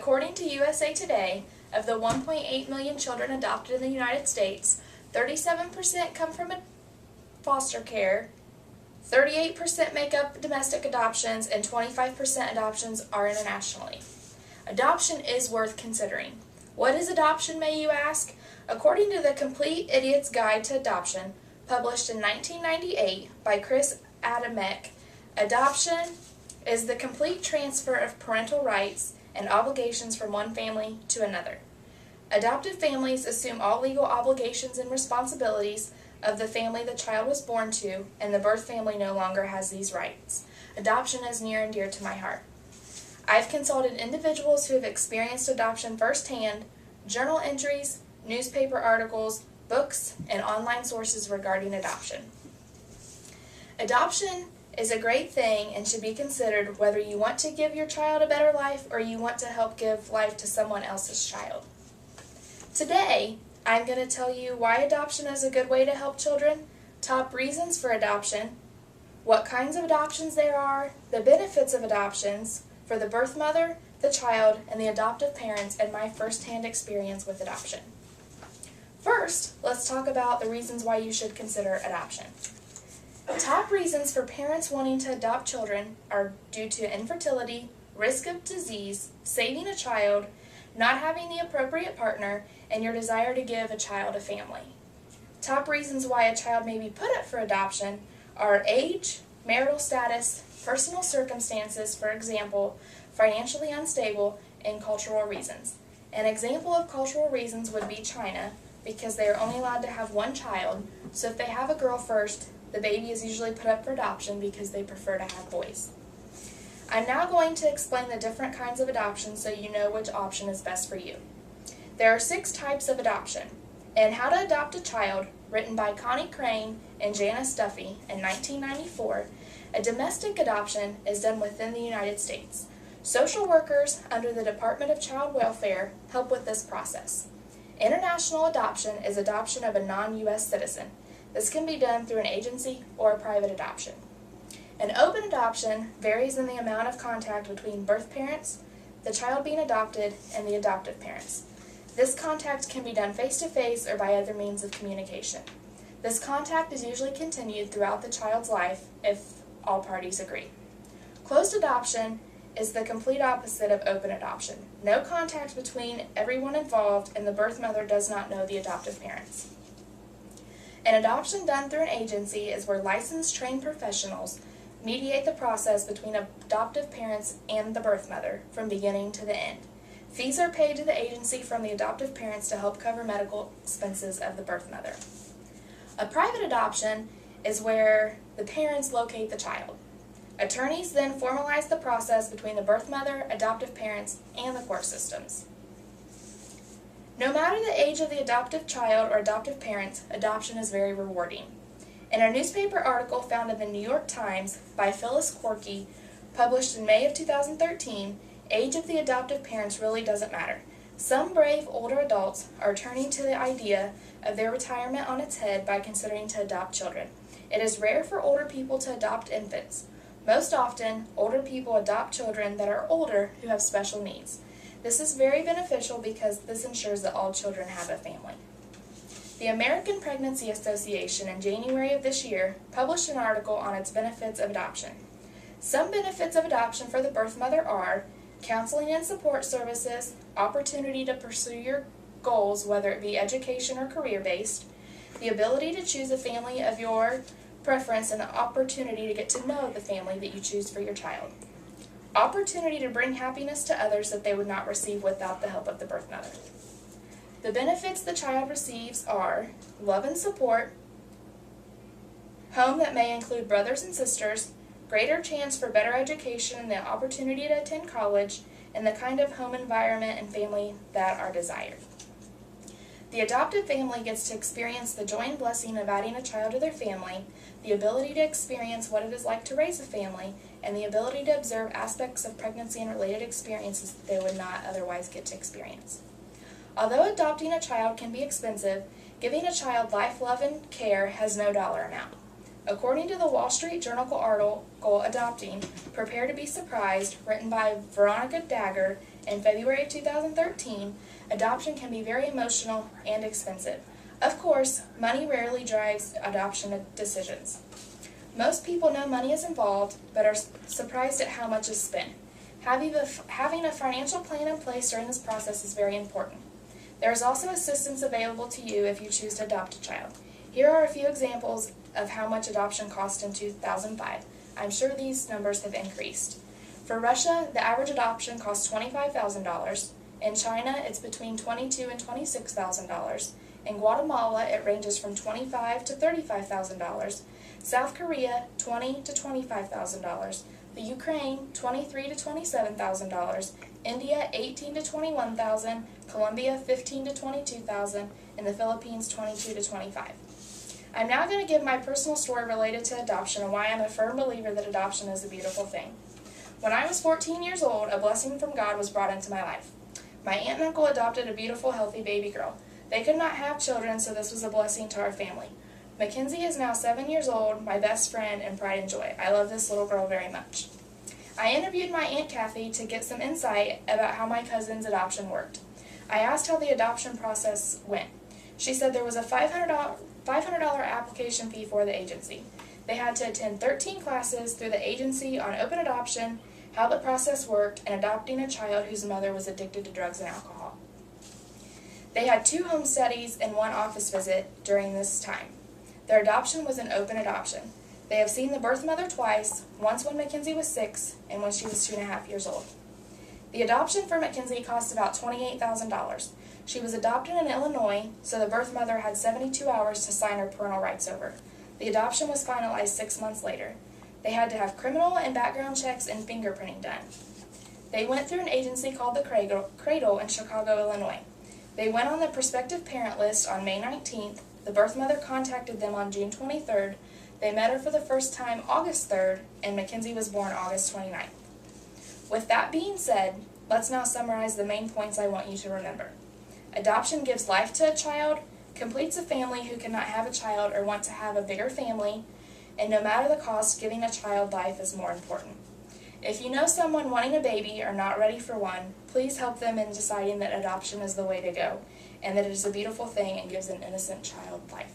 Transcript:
According to USA Today, of the 1.8 million children adopted in the United States, 37% come from foster care, 38% make up domestic adoptions, and 25% adoptions are internationally. Adoption is worth considering. What is adoption, may you ask? According to the Complete Idiot's Guide to Adoption, published in 1998 by Chris Adamek, adoption is the complete transfer of parental rights and obligations from one family to another. Adoptive families assume all legal obligations and responsibilities of the family the child was born to, and the birth family no longer has these rights. Adoption is near and dear to my heart. I've consulted individuals who have experienced adoption firsthand, journal entries, newspaper articles, books, and online sources regarding adoption. Adoption is a great thing and should be considered whether you want to give your child a better life or you want to help give life to someone else's child. Today, I'm going to tell you why adoption is a good way to help children, top reasons for adoption, what kinds of adoptions there are, the benefits of adoptions for the birth mother, the child, and the adoptive parents, and my first-hand experience with adoption. First, let's talk about the reasons why you should consider adoption. Top reasons for parents wanting to adopt children are due to infertility, risk of disease, saving a child, not having the appropriate partner, and your desire to give a child a family. Top reasons why a child may be put up for adoption are age, marital status, personal circumstances, for example, financially unstable, and cultural reasons. An example of cultural reasons would be China, because they are only allowed to have one child, so if they have a girl first, the baby is usually put up for adoption because they prefer to have boys. I'm now going to explain the different kinds of adoption so you know which option is best for you. There are 6 types of adoption. In How to Adopt a Child, written by Connie Crane and Janice Duffy in 1994, a domestic adoption is done within the United States. Social workers under the Department of Child Welfare help with this process. International adoption is adoption of a non-U.S. citizen. This can be done through an agency or a private adoption. An open adoption varies in the amount of contact between birth parents, the child being adopted, and the adoptive parents. This contact can be done face-to-face or by other means of communication. This contact is usually continued throughout the child's life if all parties agree. Closed adoption is the complete opposite of open adoption. No contact between everyone involved, and the birth mother does not know the adoptive parents. An adoption done through an agency is where licensed trained professionals mediate the process between adoptive parents and the birth mother from beginning to the end. Fees are paid to the agency from the adoptive parents to help cover medical expenses of the birth mother. A private adoption is where the parents locate the child. Attorneys then formalize the process between the birth mother, adoptive parents, and the court systems. No matter the age of the adoptive child or adoptive parents, adoption is very rewarding. In a newspaper article found in the New York Times by Phyllis Corky, published in May of 2013, age of the adoptive parents really doesn't matter. Some brave older adults are turning to the idea of their retirement on its head by considering to adopt children. It is rare for older people to adopt infants. Most often, older people adopt children that are older who have special needs. This is very beneficial because this ensures that all children have a family. The American Pregnancy Association in January of this year published an article on its benefits of adoption. Some benefits of adoption for the birth mother are counseling and support services, opportunity to pursue your goals, whether it be education or career-based, the ability to choose a family of your preference, and the opportunity to get to know the family that you choose for your child. Opportunity to bring happiness to others that they would not receive without the help of the birth mother. The benefits the child receives are love and support, home that may include brothers and sisters, greater chance for better education and the opportunity to attend college, and the kind of home environment and family that are desired. The adoptive family gets to experience the joy and blessing of adding a child to their family, the ability to experience what it is like to raise a family, and the ability to observe aspects of pregnancy and related experiences that they would not otherwise get to experience. Although adopting a child can be expensive, giving a child life, love, and care has no dollar amount. According to the Wall Street Journal article Adopting, Prepare to be Surprised, written by Veronica Dagger in February 2013, adoption can be very emotional and expensive. Of course, money rarely drives adoption decisions. Most people know money is involved, but are surprised at how much is spent. Having a financial plan in place during this process is very important. There is also assistance available to you if you choose to adopt a child. Here are a few examples of how much adoption cost in 2005. I'm sure these numbers have increased. For Russia, the average adoption costs $25,000. In China, it's between $22,000 and $26,000. In Guatemala, it ranges from $25,000 to $35,000. South Korea, $20,000 to $25,000. The Ukraine, $23,000 to $27,000. India, $18,000 to $21,000. Colombia, $15,000 to $22,000. And the Philippines, $22,000 to $25,000. I'm now going to give my personal story related to adoption and why I'm a firm believer that adoption is a beautiful thing. When I was 14 years old, a blessing from God was brought into my life. My aunt and uncle adopted a beautiful, healthy baby girl. They could not have children, so this was a blessing to our family. Mackenzie is now 7 years old, my best friend, and pride and joy. I love this little girl very much. I interviewed my Aunt Kathy to get some insight about how my cousin's adoption worked. I asked how the adoption process went. She said there was a $500 application fee for the agency. They had to attend 13 classes through the agency on open adoption, how the process worked, and adopting a child whose mother was addicted to drugs and alcohol. They had 2 home studies and 1 office visit during this time. Their adoption was an open adoption. They have seen the birth mother twice, once when Mackenzie was 6 and when she was 2.5 years old. The adoption for Mackenzie cost about $28,000. She was adopted in Illinois, so the birth mother had 72 hours to sign her parental rights over. The adoption was finalized 6 months later. They had to have criminal and background checks and fingerprinting done. They went through an agency called the Cradle in Chicago, Illinois. They went on the prospective parent list on May 19th. The birth mother contacted them on June 23rd. They met her for the first time August 3rd, and Mackenzie was born August 29th. With that being said, let's now summarize the main points I want you to remember. Adoption gives life to a child, completes a family who cannot have a child or want to have a bigger family, and no matter the cost, giving a child life is more important. If you know someone wanting a baby or not ready for one, please help them in deciding that adoption is the way to go, and that it is a beautiful thing and gives an innocent child life.